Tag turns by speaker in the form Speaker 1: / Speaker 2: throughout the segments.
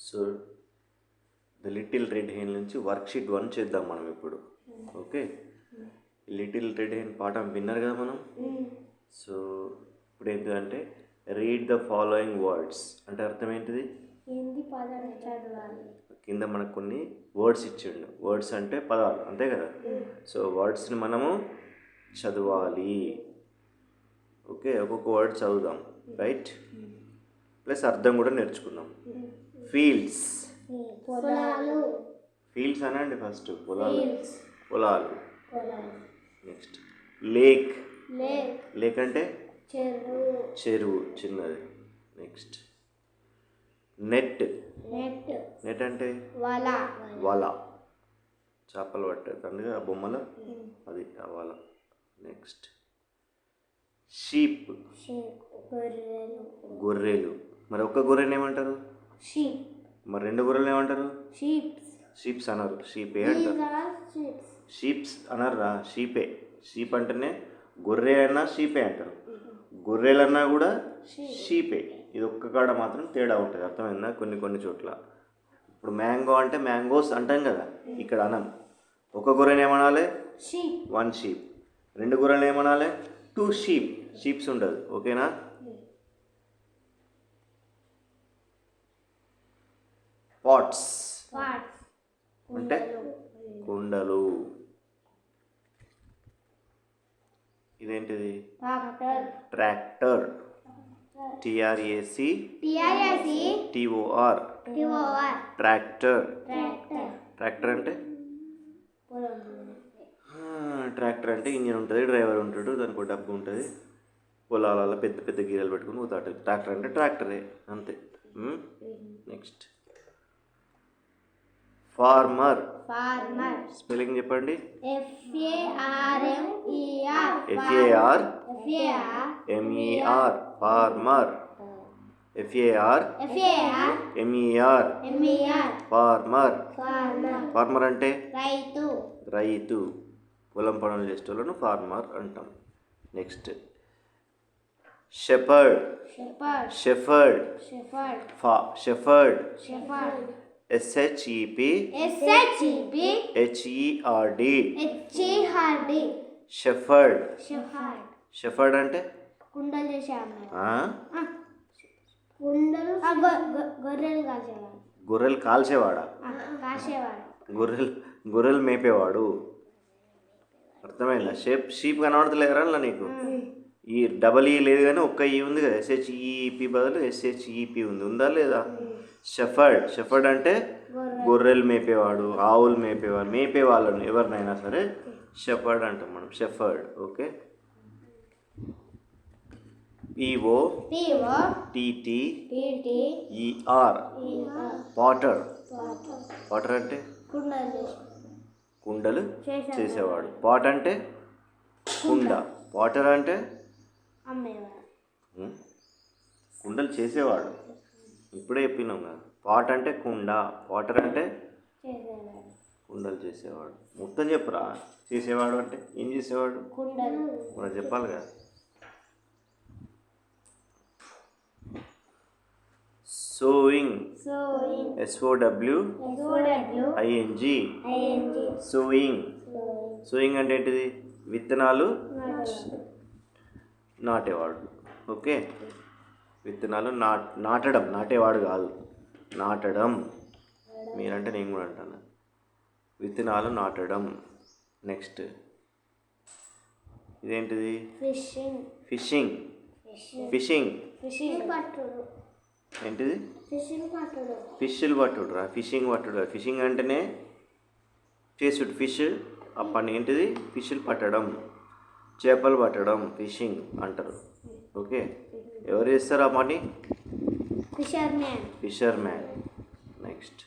Speaker 1: So the little red hen నుంచి worksheet 1 చేద్దాం మనం ఇప్పుడు. ఓకే, లిటిల్ రెడ్ హెన్ పాఠం విన్నారు కదా మనం. సో ఇప్పుడు ఏంటంటే రీడ్ ద ఫాలోయింగ్ వర్డ్స్ అంటే అర్థం ఏంటిది? కింద మనకు కొన్ని వర్డ్స్ ఇచ్చిండు. వర్డ్స్ అంటే పదాలు అంతే కదా. సో వర్డ్స్ని మనము చదవాలి. ఓకే, ఒక్కొక్క వర్డ్ చదువుదాం, రైట్? ప్లస్ అర్థం కూడా నేర్చుకుందాం. ఫీల్డ్స్, ఫీల్డ్స్ అనండి ఫస్ట్. పొలాలు. నెక్స్ట్ లేక్, లేక్ అంటే చెరువు చిన్నది. నెక్స్ట్ నెట్, నెట్ అంటే వల, చేపలు పట్టేది అందుకే ఆ బొమ్మలో అది ఆ వల. నెక్స్ట్ షీప్, గొర్రెలు. మరి ఒక్క గొర్రెని ఏమంటారు? మరి 2 గొర్రెలు ఏమంటారు? షీప్స్ అనరు, షీపే అంటారు. షీప్స్ అనర్రా, షీపే. షీప్ అంటేనే గొర్రె అన్నా షీపే అంటారు, గొర్రెలన్నా కూడా షీపే. ఇది ఒక్క కాడ మాత్రం తేడా ఉంటుంది, అర్థమైందా? కొన్ని చోట్ల. ఇప్పుడు మ్యాంగో అంటే మ్యాంగోస్ అంటాం కదా, ఇక్కడ అనం. ఒక గొర్రెని ఏమనాలి? 1 షీప్. 2 గొర్రెలు ఏమనాలి? 2 షీప్స్ ఉండదు. ఓకేనా? పాట్స్ అంటే కుండలు. ఇదేంటిది? ట్రాక్టర్. TRACTOR tractor. ట్రాక్టర్ అంటే ట్రాక్టర్ అంటే ఇంజిన్ ఉంటుంది, డ్రైవర్ ఉంటాడు, దానికి ఒక డబ్బు ఉంటుంది, పొలాలలో పెద్ద పెద్ద గీరలు పెట్టుకుని పోతాడు. ట్రాక్టర్ అంటే ట్రాక్టరే అంతే. Next farmer. స్పెల్లింగ్ చెప్పండి. FARMER. Farmer. FARMER farmer. Farmer అంటే రైతు, పొలం పనులు చేసేటోళ్ళను ఫార్మర్ అంటాం. Next shepherd. Shepherd. SHEP HERD shepherd. Shepherd అంటే
Speaker 2: కుండలు చేసేవాడు,
Speaker 1: గొర్రెలు కాల్చేవాడా? గొర్రెలు మేపేవాడు. అర్థమైందా? షీప్ కనబడతలేరా నీకు? ఈ డబల్ ఈ లేదు కానీ ఒక్క ఈ ఉంది కదా, SHEP బదులు SHEP ఉందా లేదా? షెఫర్డ్ అంటే గొర్రెలు మేపేవాడు, ఆవులు మేపేవాడు, మేపేవాళ్ళను ఎవరినైనా సరే షెఫర్డ్ అంటాం మనం, shepherd. Okay. POTTER Potter. Potter అంటే కుండలు చేసేవాడు. పాట్ అంటే కుండ, పాటర్ అంటే కుండలు చేసేవాడు. ఇప్పుడే చెప్పినాం కదా, పాట్ అంటే కుండ, పాటర్ అంటే కుండలు చేసేవాడు. మొత్తం చెప్పురా. చేసేవాడు అంటే ఏం చేసేవాడు మనం చెప్పాలి కదా. సోయింగ్. SOWING. సోయింగ్ అంటే ఏంటిది? విత్తనాలు నాటేవాడు. ఓకే, విత్తనాలు నాటడం, నాటేవాడు కాదు, నాటడం. మీరంటే నేను కూడా అంటాను, విత్తనాలు నాటడం. నెక్స్ట్ ఇదేంటిది? ఫిషింగ్. ఏంటిది? ఫిష్లు పట్టుడురా, ఫిషింగ్ పట్టుడు. ఫిషింగ్ అంటేనే చేసుడు, ఫిష్ ఆ పని ఏంటిది? ఫిష్లు పట్టడం, చేపలు పట్టడం ఫిషింగ్ అంటారు. ఓకే, ఎవరు చేస్తారు ఆ పని? ఫిషర్మ్యాన్. Next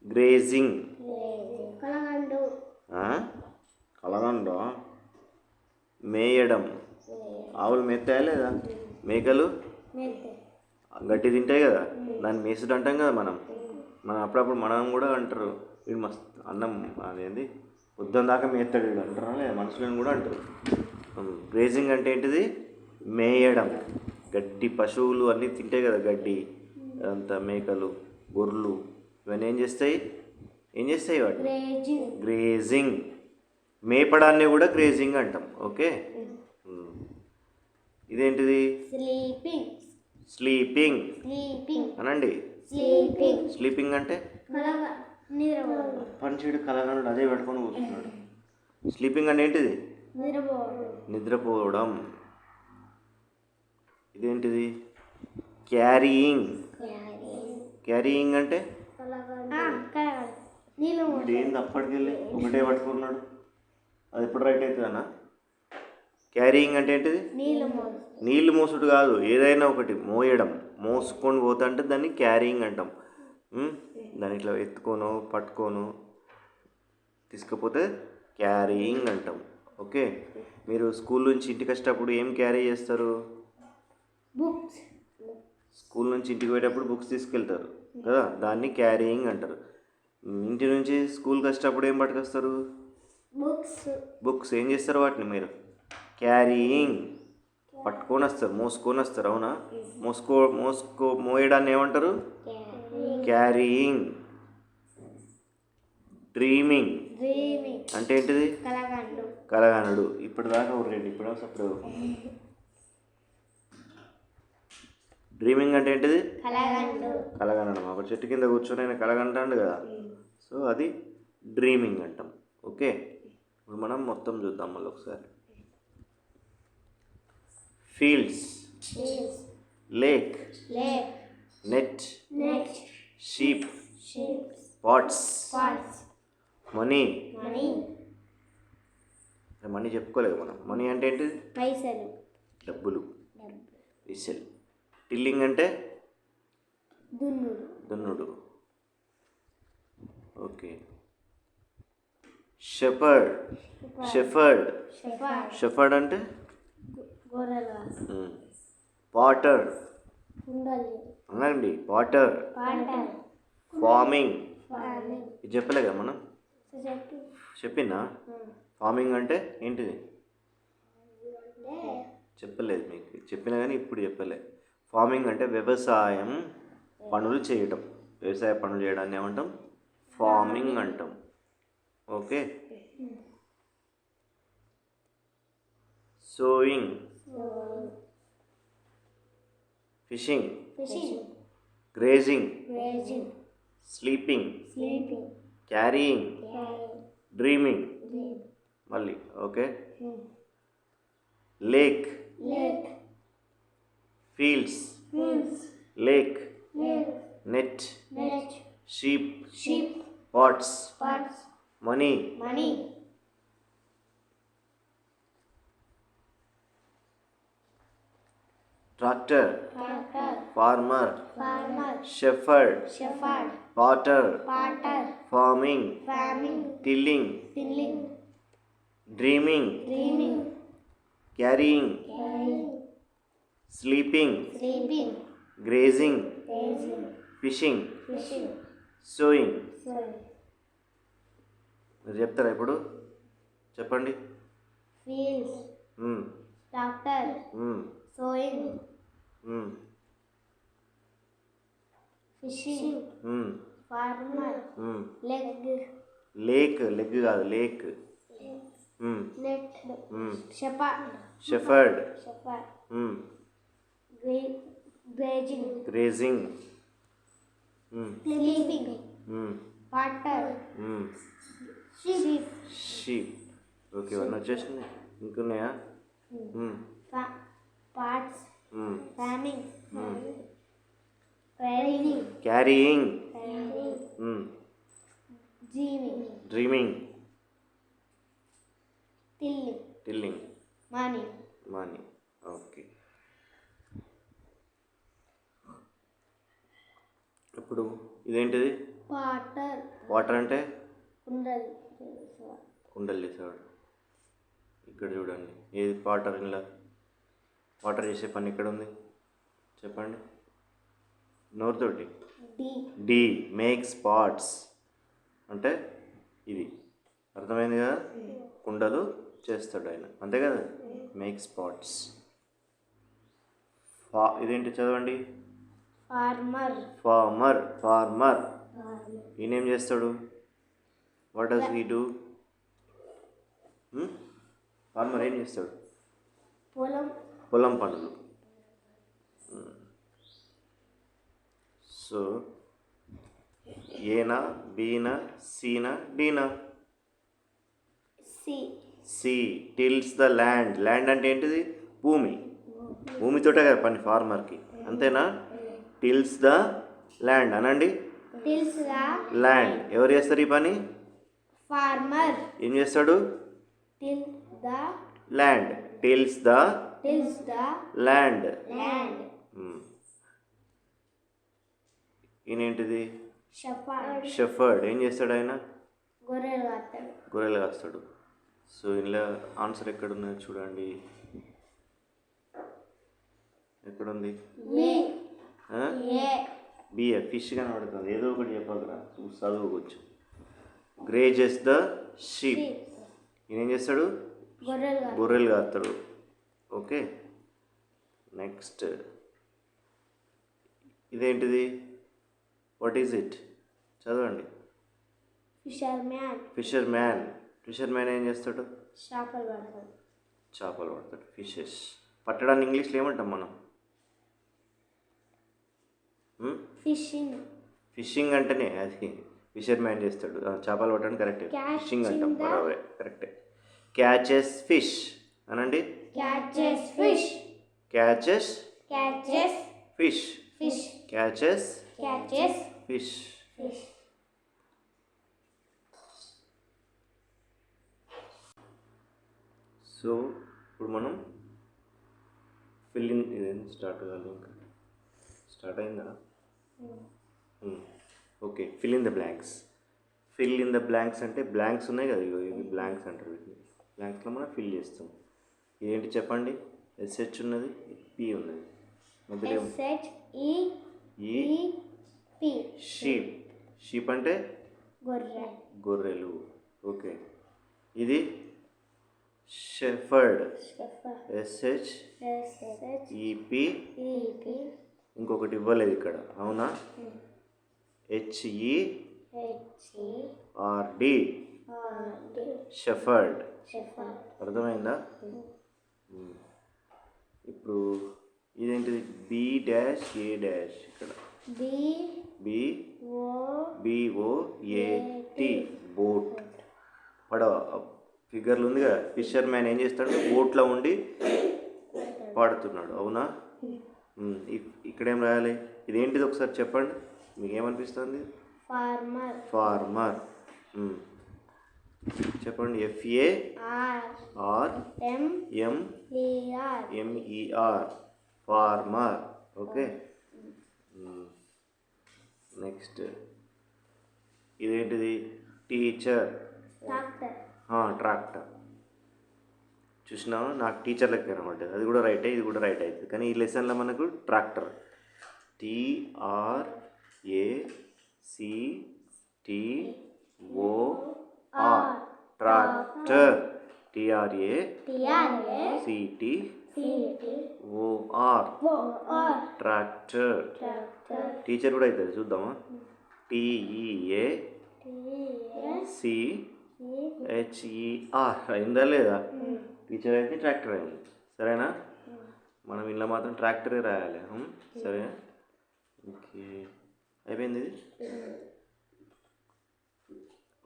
Speaker 1: grazing. కలగండ మేయడం. ఆవులు మేస్తాయా లేదా? మేకలు గట్టి తింటాయి కదా, దాన్ని మేసుడు అంటాం కదా మనం అప్పుడప్పుడు మనం కూడా అంటారు, వీడు మస్తు అన్నం అదేంది పొద్దున్న దాకా మేస్తాడు వీడు అంటారా లేదా? మనుషులను కూడా అంటారు. గ్రేజింగ్ అంటే ఏంటిది? మేయడం. గడ్డి, పశువులు అన్నీ తింటాయి కదా గడ్డి, అంతా మేకలు, గొర్రెలు ఇవన్నీ ఏం చేస్తాయి వాటిని గ్రేజింగ్. మేపడాన్ని కూడా గ్రేజింగ్ అంటాం. ఓకే. ఇదేంటిది స్లీపింగ్ అనండి. స్లీపింగ్ అంటే పనిచేయడు కలగనడు అదే పెట్టుకొని కూర్చున్నాడు. స్లీపింగ్ అంటే ఏంటిది? నిద్రపోవడం. ఇదేంటిది? క్యారీయింగ్ అంటే ఏంది అప్పటికెళ్ళి ఒకటే పట్టుకున్నాడు, అది ఎప్పుడు రైట్ అవుతుందన్నా? క్యారీయింగ్ అంటే ఏంటిది? నీళ్ళు మోసుడు కాదు, ఏదైనా ఒకటి మోయడం, మోసుకొని పోతా అంటే దాన్ని క్యారీయింగ్ అంటాం. దాన్ని ఇట్లా ఎత్తుకోను పట్టుకోను తీసుకపోతే క్యారీయింగ్ అంటాం. ఓకే. మీరు స్కూల్ నుంచి ఇంటికి వచ్చేటప్పుడు ఏం క్యారీ చేస్తారు? బుక్స్. స్కూల్ నుంచి ఇంటికి పోయేటప్పుడు బుక్స్ తీసుకెళ్తారు కదా, దాన్ని క్యారీయింగ్ అంటారు. ఇంటి నుంచి స్కూల్కి వచ్చేటప్పుడు ఏం పట్టుకొస్తారు? బుక్స్. ఏం చేస్తారు వాటిని మీరు? క్యారీయింగ్. పట్టుకొని వస్తారు, మోసుకొని వస్తారు. అవునా? మోయడాన్ని ఏమంటారు? క్యారీయింగ్. డ్రీమింగ్ అంటే ఏంటిది? కలగనడు. ఇప్పటిదాకా ఊరండి, ఇప్పుడు అప్పుడు డ్రీమింగ్ అంటే ఏంటిది? కలగనడం. ఒక చెట్టు కింద కూర్చొని ఆయన కలగంటాడు కదా, సో అది డ్రీమింగ్ అంటాం. ఓకే. ఇప్పుడు మనం మొత్తం చూద్దాం మళ్ళీ ఒకసారి. Fields, lake, net, sheep, pots, money. Money చెప్పుకోలేదు మనం. మనీ అంటే ఏంటిది? పైసలు, డబ్బులు. విసిల్. టిల్లింగ్ అంటే దున్నుడు. ఓకే. షెఫర్డ్ అంటే పాటర్ అనండి. పాటర్. ఫార్మింగ్ ఇది చెప్పలే కదా మనం? చెప్పినా? ఫార్మింగ్ అంటే ఏంటిది చెప్పలేదు మీకు, చెప్పినా కానీ ఇప్పుడు చెప్పలే. ఫార్మింగ్ అంటే వ్యవసాయం పనులు చేయటం. వ్యవసాయ పనులు చేయడాన్ని ఏమంటాం? ఫార్మింగ్ అంటాం. Okay. Sowing, fishing, grazing, sleeping, carrying, dreaming. మళ్ళీ okay. Lake, fields, lake, net, sheep, pots, money. Tractor, farmer, shepherd, potter, farming, tilling, dreaming, carrying, sleeping, grazing, fishing, sowing. మీరు చెప్తారా ఇప్పుడు? చెప్పండి. Fields, tractor, sowing, fishing, farmer, lake కాదు lake, net, shepherd, grazing, sleeping, potter, sheep. Okay. One వచ్చేసింది. ఇంకున్నాయా? Pots, farming, carrying, dreaming, tilling, money. Okay. ఇప్పుడు ఇదేంటిది? Water అంటే కుండలు చేసేవాడు. ఇక్కడ చూడండి, ఏది వాటర్? ఇలా వాటర్ చేసే పని ఎక్కడ ఉంది చెప్పండి? నోరుతోటి. డి. మేక్స్ పాట్స్ అంటే ఇది అర్థమైంది కదా, కుండలు చేస్తాడు ఆయన, అంతే కదా. Makes pots. ఇదేంటి చదవండి? ఫార్మర్ ఫార్మర్ ఈయనేం చేస్తాడు? What does he do? Farmer ఏం చేస్తాడు? పొలం పనులు. సో ఏనా, బీనా, సీనా, డీనా? C tills the land. Land అంటే ఏంటిది? భూమి. భూమితోటే కదా పని ఫార్మర్కి, అంతేనా? టిల్స్ ద ల్యాండ్ అనండి. ల్యాండ్ ఎవరు చేస్తారు ఈ పని?
Speaker 2: ఫార్మర్.
Speaker 1: ఏం చేస్తాడు? ల్యాండ్. Tills the land. ఈయనేంటిది? షెఫర్డ్. ఏం చేస్తాడు ఆయన? గొర్రెలు కాస్తాడు. సో ఇందులో ఆన్సర్ ఎక్కడున్నది చూడండి. ఎక్కడుంది? బిఏ ఫిష్ కనబడుతుంది. ఏదో ఒకటి చెప్పగలరా? చదువుకోవచ్చు. గ్రేజెస్ ద షీప్. ఈయన ఏం చేస్తాడు? గొర్రెలు కాస్తాడు. ఓకే, నెక్స్ట్ ఇదేంటిది? What is it? చదవండి. ఫిషర్ మ్యాన్ ఏం చేస్తాడు? చేపలు పడతాడు. ఫిషెస్ పట్టడాన్ని ఇంగ్లీష్లో ఏమంటాం మనం? ఫిషింగ్ అంటేనే అది ఫిషర్ మ్యాన్ చేస్తాడు. చేపలు పట్టడం కరెక్టే. ఫిషింగ్ అంటాం బరాబరే, కరెక్టే. క్యాచెస్ ఫిష్ అనండి. Catches fish. Catches fish. So ఇప్పుడు మనం ఫిల్లింగ్ ఇదేం స్టార్ట్ కాదు, ఇంకా స్టార్ట్ అయిందా? Okay, fill in the blanks. Fill in the blanks అంటే బ్లాంక్స్ ఉన్నాయి కదా, ఇవి బ్లాంక్స్ అంటారు. వీటిని బ్లాంక్స్లో మనం ఫిల్ చేస్తాం. ఏంటి చెప్పండి? ఎస్హెచ్ ఉన్నది, పి ఉన్నది, మధ్యలో షీప్. షీప్ అంటే గొర్రెలు. ఓకే, ఇది షెఫర్డ్. SHEP. ఇంకొకటి ఇవ్వలేదు ఇక్కడ, అవునా? HERD. షెఫర్డ్. అర్థమైందా? ఇప్పుడు ఇదేంటిది? B-A- ఇక్కడ BOAT బోట్, పడవ. ఫిగర్లు ఉంది కదా. ఫిషర్ మ్యాన్ ఏం చేస్తాడు? బోట్లో ఉండి పాడుతున్నాడు, అవునా? ఇక్కడ ఏం రాయాలి? ఇదేంటిది ఒకసారి చెప్పండి, మీకు ఏమనిపిస్తుంది? ఫార్మర్. చెప్పండి. FARMER. ఫార్మర్. ఓకే, నెక్స్ట్ ఇదేంటిది? టీచర్. ట్రాక్టర్. చూసినావా? నాకు టీచర్ లెక్క అనమాట. అది కూడా రైటే, ఇది కూడా రైట్ అవుతుంది. కానీ ఈ లెసన్లో మనకు tractor, TRACTOR, tractor. TRACTOR, tractor. Teacher కూడా అవుతుంది, చూద్దామా? TEACHER అయిందా లేదా? టీచర్ అయితే ట్రాక్టర్ అయింది, సరేనా? మనం ఇంట్లో మాత్రం ట్రాక్టరే రాయాలి, సరే? ఓకే, అయిపోయింది ఇది.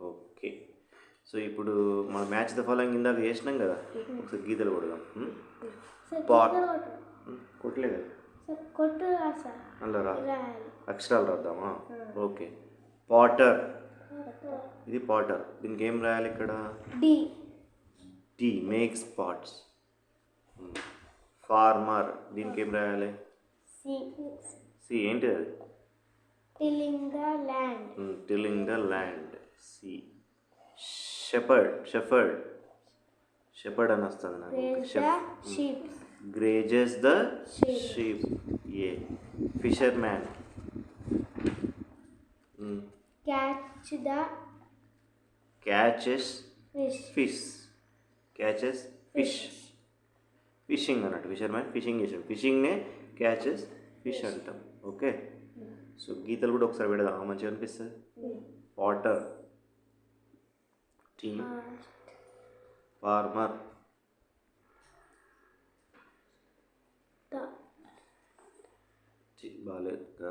Speaker 1: ఓకే, సో ఇప్పుడు మన మ్యాచ్ ద ఫాలోయింగ్ ఇందాక చేసినాం కదా, ఒకసారి గీతలు కొడదాం. పాట్ కొట్టలే కదా, అందులో రా అక్షరాలు రాద్దామా? Okay, potter. ఇది పాటర్. దీనికి ఏం రాయాలి ఇక్కడ? D makes pots. ఫార్మర్. దీనికి ఏం రాయాలి? సి ఏంటిది అది? Tilling the land. C. Shepherd అని వస్తుంది నాకు. Grazes the sheep. A. Fisherman. Catches fish. Fishing అన్నట్టు. ఫిషర్ మ్యాన్ ఫిషింగ్ చేసాడు. ఫిషింగ్నే క్యాచెస్ ఫిష్ అంటాం. ఓకే. సో గీతలు కూడా ఒకసారి పెడదాం, మంచిగా అనిపిస్తుంది. వాటర్, టీ, ఫార్మర్, బాగాలేదు.